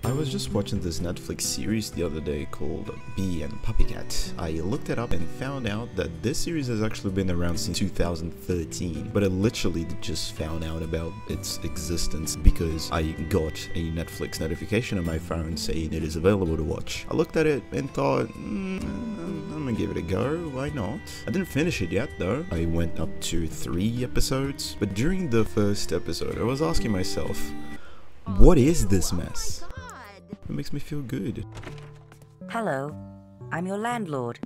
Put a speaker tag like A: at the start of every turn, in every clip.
A: I was just watching this Netflix series the other day called Bee and Puppycat. I looked it up and found out that this series has actually been around since 2013, but I literally just found out about its existence because I got a Netflix notification on my phone saying it is available to watch. I looked at it and thought, I'm gonna give it a go, why not? I didn't finish it yet though. I went up to 3 episodes, but during the first episode I was asking myself, what is this mess? It makes me feel good.
B: Hello, I'm your landlord.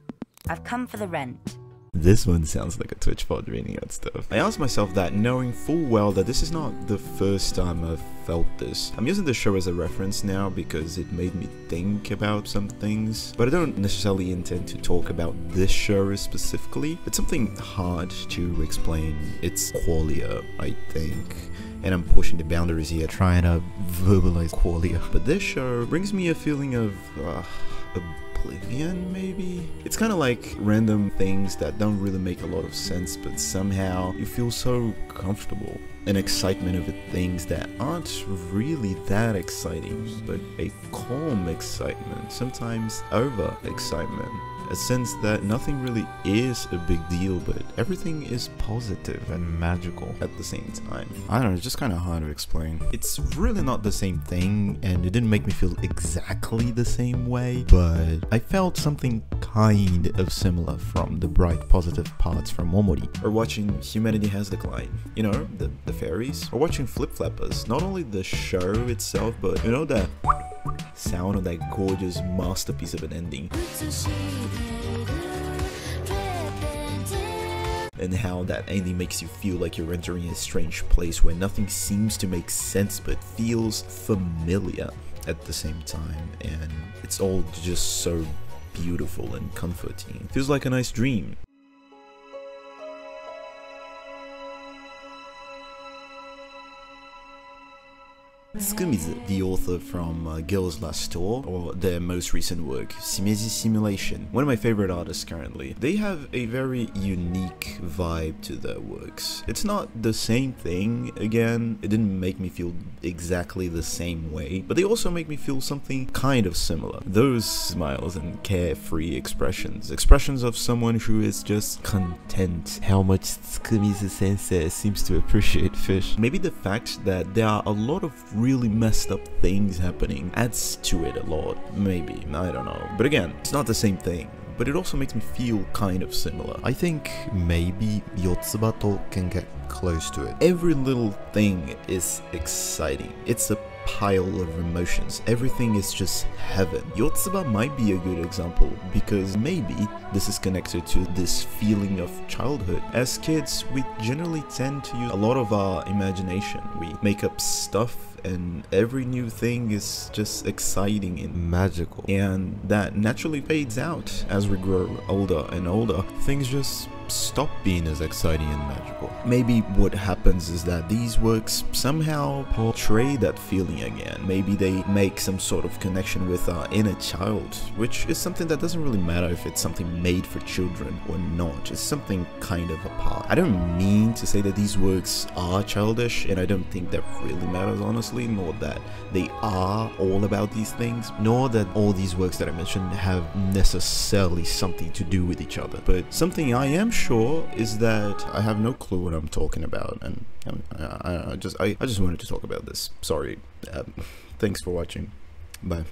B: I've come for the rent.
A: This one sounds like a Twitch pod reading out stuff. I asked myself that knowing full well that this is not the first time I've felt this. I'm using the show as a reference now because it made me think about some things, but I don't necessarily intend to talk about this show specifically. It's something hard to explain. It's qualia, I think. And I'm pushing the boundaries here, trying to verbalize qualia. But this show brings me a feeling of oblivion, maybe? It's kind of like random things that don't really make a lot of sense, but somehow you feel so comfortable. An excitement over things that aren't really that exciting, but a calm excitement, sometimes over excitement. A sense that nothing really is a big deal, but everything is positive and magical at the same time. I don't know, it's just kind of hard to explain. It's really not the same thing, and it didn't make me feel exactly the same way, but I felt something kind of similar from the bright positive parts from Omori. Or watching Humanity Has Declined, you know, the fairies. Or watching Flip Flappers, not only the show itself, but you know that sound of that gorgeous masterpiece of an ending. And how that ending makes you feel like you're entering a strange place where nothing seems to make sense but feels familiar at the same time, and it's all just so beautiful and comforting. Feels like a nice dream. Tsukumizu, the author from Girls Last Tour, or their most recent work, Shimezi Simulation, one of my favorite artists currently. They have a very unique vibe to their works. It's not the same thing, again, it didn't make me feel exactly the same way, but they also make me feel something kind of similar. Those smiles and carefree expressions of someone who is just content. How much Tsukumizu sensei seems to appreciate fish. Maybe the fact that there are a lot of really messed up things happening adds to it a lot, maybe, I don't know. But again, it's not the same thing, but it also makes me feel kind of similar. I think maybe Yotsubato can get close to it. Every little thing is exciting. It's a pile of emotions. Everything is just heaven. Yotsuba might be a good example because maybe this is connected to this feeling of childhood. As kids, we generally tend to use a lot of our imagination. We make up stuff, and every new thing is just exciting and magical, and that naturally fades out as we grow older and older. Things just stop being as exciting and magical. Maybe what happens is that these works somehow portray that feeling again. Maybe they make some sort of connection with our inner child, which is something that doesn't really matter if it's something made for children or not. It's something kind of apart. I don't mean to say that these works are childish, and I don't think that really matters honestly, nor that they are all about these things, nor that all these works that I mentioned have necessarily something to do with each other. But something I am sure is that I have no clue what I'm talking about, and I just wanted to talk about this. Sorry. Thanks for watching. Bye.